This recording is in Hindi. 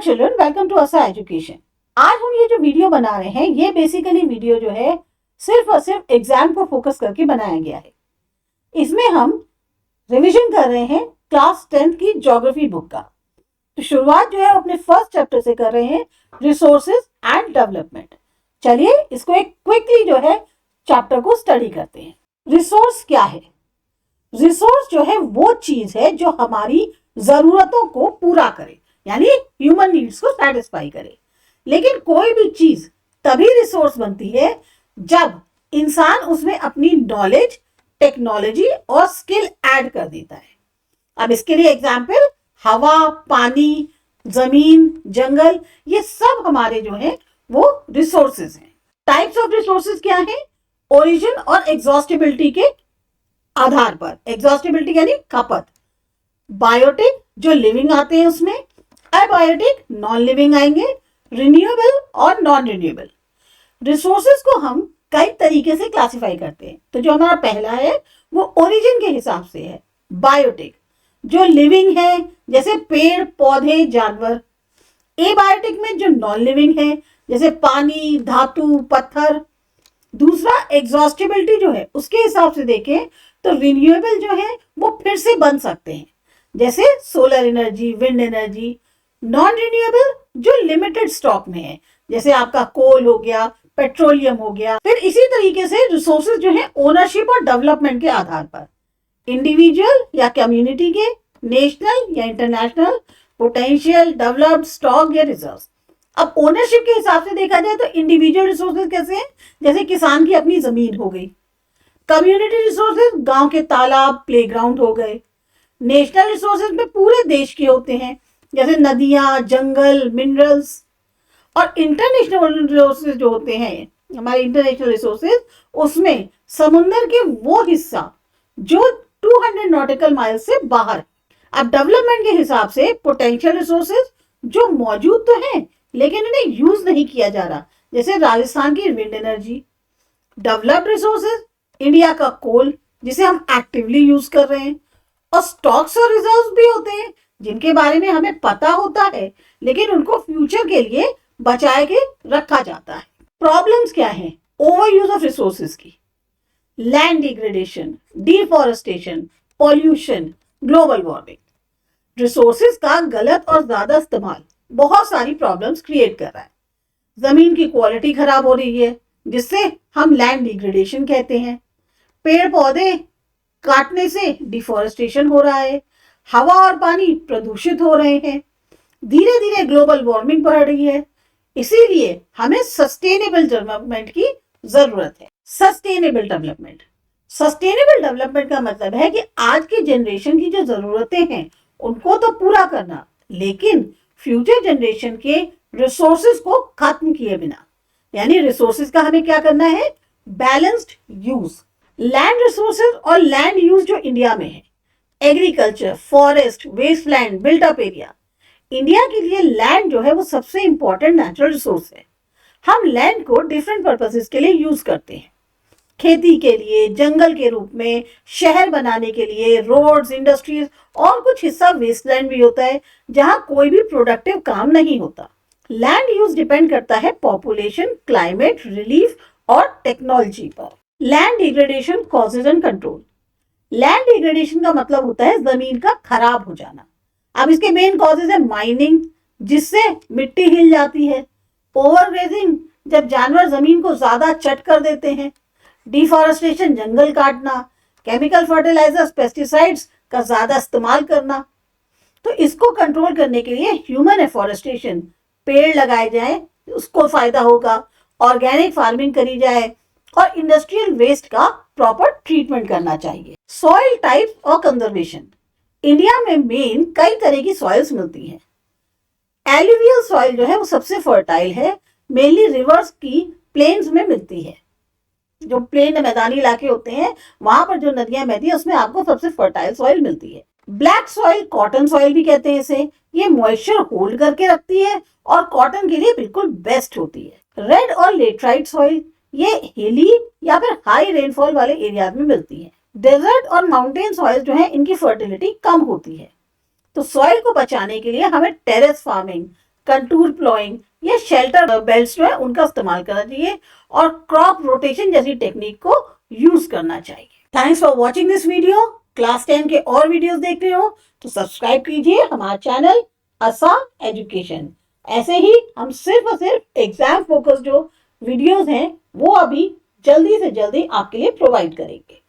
चिल्ड्रन, वेलकम टू आसा एजुकेशन। आज हम ये जो वीडियो बना रहे हैं, ये बेसिकली वीडियो जो है सिर्फ और सिर्फ एग्जाम को फोकस करके बनाया गया है। इसमें हम रिवीजन कर रहे हैं क्लास 10th की ज्योग्राफी बुक का। तो शुरुआत जो है अपने फर्स्ट चैप्टर से कर रहे हैं, रिसोर्सेज एंड डेवलपमेंट। चलिए इसको एक क्विकली जो है चैप्टर को स्टडी करते हैं। रिसोर्स क्या है? रिसोर्स जो है वो चीज है जो हमारी जरूरतों को पूरा करे, यानी ह्यूमन नीड्स को सेटिस्फाई करे। लेकिन कोई भी चीज तभी रिसोर्स बनती है जब इंसान उसमें अपनी नॉलेज, टेक्नोलॉजी और स्किल ऐड कर देता है। अब इसके लिए एग्जांपल हवा, पानी, जमीन, जंगल, ये सब हमारे जो है वो रिसोर्सेज हैं। टाइप्स ऑफ रिसोर्सेज क्या है? ओरिजिन और एग्जॉस्टिबिलिटी के आधार पर। एग्जॉस्टिबिलिटी यानी खपत। बायोटिक जो लिविंग आते हैं उसमें, अबायोटिक नॉन लिविंग आएंगे, रिन्यूएबल और नॉन रिन्यूएबल। रिसोर्सेज को हम कई तरीके से क्लासिफाई करते हैं। तो जो हमारा पहला है वो ओरिजिन के हिसाब से है। बायोटिक जो लिविंग है, जैसे पेड़, पौधे, जानवर। एबायोटिक में जो नॉन लिविंग है, जैसे पानी, धातु, पत्थर। दूसरा एग्जॉस्टिबिलिटी जो है उसके हिसाब से देखें तो रिन्यूएबल जो है वो फिर से बन सकते हैं, जैसे solar energy, wind energy. Non renewable जो लिमिटेड स्टॉक में है, जैसे आपका कोल हो गया, पेट्रोलियम हो गया। फिर इसी तरीके से रिसोर्सेज जो है ओनरशिप और डेवलपमेंट के आधार पर, इंडिविजुअल या कम्युनिटी के, नेशनल या इंटरनेशनल, पोटेंशियल, डेवलप्ड, स्टॉक या रिजर्व। अब ओनरशिप के हिसाब से देखा जाए तो इंडिविजुअल रिसोर्सेज कैसे हैं, जैसे किसान की अपनी जमीन हो गई। कम्युनिटी रिसोर्सेज गांव के तालाब, प्लेग्राउंड हो गए। नेशनल रिसोर्सेज में पूरे देश के होते हैं, जैसे नदियां, जंगल, मिनरल्स। और इंटरनेशनल रिसोर्सेज जो होते हैं, हमारे इंटरनेशनल रिसोर्सेज, उसमें समुद्र के वो हिस्सा जो 200 नॉटिकल माइल से बाहर। अब डेवलपमेंट के हिसाब से पोटेंशियल रिसोर्सेज जो मौजूद तो हैं लेकिन इन्हें यूज नहीं किया जा रहा, जैसे राजस्थान की wind energy. Developed resources India का कोल, जिसे हम एक्टिवली यूज कर रहे हैं। और स्टॉक्स और रिजर्व्स भी होते हैं जिनके बारे में हमें पता होता है लेकिन उनको फ्यूचर के लिए बचाए के रखा जाता है। प्रॉब्लम्स क्या है ओवर यूज ऑफ रिसोर्सेज की? Land degradation, deforestation, pollution, global warming. Resources का गलत और ज्यादा इस्तेमाल बहुत सारी प्रॉब्लम्स क्रिएट कर रहा है। जमीन की क्वालिटी खराब हो रही है, जिससे हम लैंड डिग्रेडेशन कहते हैं। पेड़ पौधे काटने से डिफॉरेस्टेशन हो रहा है। हवा और पानी प्रदूषित हो रहे हैं। धीरे धीरे ग्लोबल वार्मिंग बढ़ रही है। इसीलिए हमें सस्टेनेबल डेवलपमेंट की जरूरत है। सस्टेनेबल डेवलपमेंट, सस्टेनेबल डेवलपमेंट का मतलब है कि आज की जनरेशन की जो जरूरतें हैं उनको तो पूरा करना, लेकिन फ्यूचर जनरेशन के रिसोर्सेज को खत्म किए बिना। यानी रिसोर्सेज का हमें क्या करना है? Balanced use. लैंड रिसोर्सेज और लैंड यूज जो इंडिया में है, agriculture, forest, wasteland, built up area. India के लिए लैंड जो है वो सबसे इंपॉर्टेंट नेचुरल रिसोर्स है। हम लैंड को डिफरेंट पर्पसेस के लिए यूज करते हैं, खेती के लिए, जंगल के रूप में, शहर बनाने के लिए, रोड्स, इंडस्ट्रीज, और कुछ हिस्सा वेस्टलैंड भी होता है जहां कोई भी प्रोडक्टिव काम नहीं होता। लैंड यूज डिपेंड करता है पॉपुलेशन, क्लाइमेट, रिलीफ और टेक्नोलॉजी पर। Land degradation causes and control. Land degradation का मतलब होता है जमीन का खराब हो जाना। अब इसके मेन कॉजेज है माइनिंग, जिससे मिट्टी हिल जाती है। ओवरग्रेजिंग, जब जानवर जमीन को ज्यादा चट कर देते हैं। डिफॉरेस्टेशन, जंगल काटना। केमिकल फर्टिलाइजर्स, पेस्टिसाइड्स का ज्यादा इस्तेमाल करना। तो इसको कंट्रोल करने के लिए ह्यूमन एफॉरेस्टेशन, पेड़ लगाए जाए, उसको फायदा होगा। ऑर्गेनिक फार्मिंग करी जाए और इंडस्ट्रियल वेस्ट का प्रॉपर ट्रीटमेंट करना चाहिए। सॉइल टाइप और कंजर्वेशन। इंडिया में मेन कई तरह की सॉइल्स मिलती हैं। एलुवियल सॉइल जो है वो सबसे फर्टाइल है, मेनली रिवर्स की प्लेन्स में मिलती है। जो प्लेन मैदानी इलाके होते हैं वहां पर जो नदियां बहती हैं उसमें आपको सबसे फर्टाइल सॉइल मिलती है। ब्लैक सॉइल, कॉटन सॉइल भी कहते हैं इसे, ये मॉइस्चर होल्ड करके रखती है और कॉटन के लिए बिल्कुल बेस्ट होती है। रेड और लेटराइट सॉइल, ये हिली या फिर हाई रेनफॉल वाले एरिया में मिलती है। डेजर्ट और माउंटेन सॉइल जो है इनकी फर्टिलिटी कम होती है। तो सॉइल को बचाने के लिए हमें टेरेस फार्मिंग, कंटूर प्लॉइंग या शेल्टर बेल्ट जो है उनका इस्तेमाल करना चाहिए और क्रॉप रोटेशन जैसी टेक्निक को यूज करना चाहिए। Thanks for watching this video. Class 10 के और वीडियोस देखने हो तो सब्सक्राइब कीजिए हमारा चैनल आसान एजुकेशन। ऐसे ही हम सिर्फ और सिर्फ एग्जाम फोकस जो वीडियोस हैं वो अभी जल्दी से जल्दी आपके लिए प्रोवाइड करेंगे।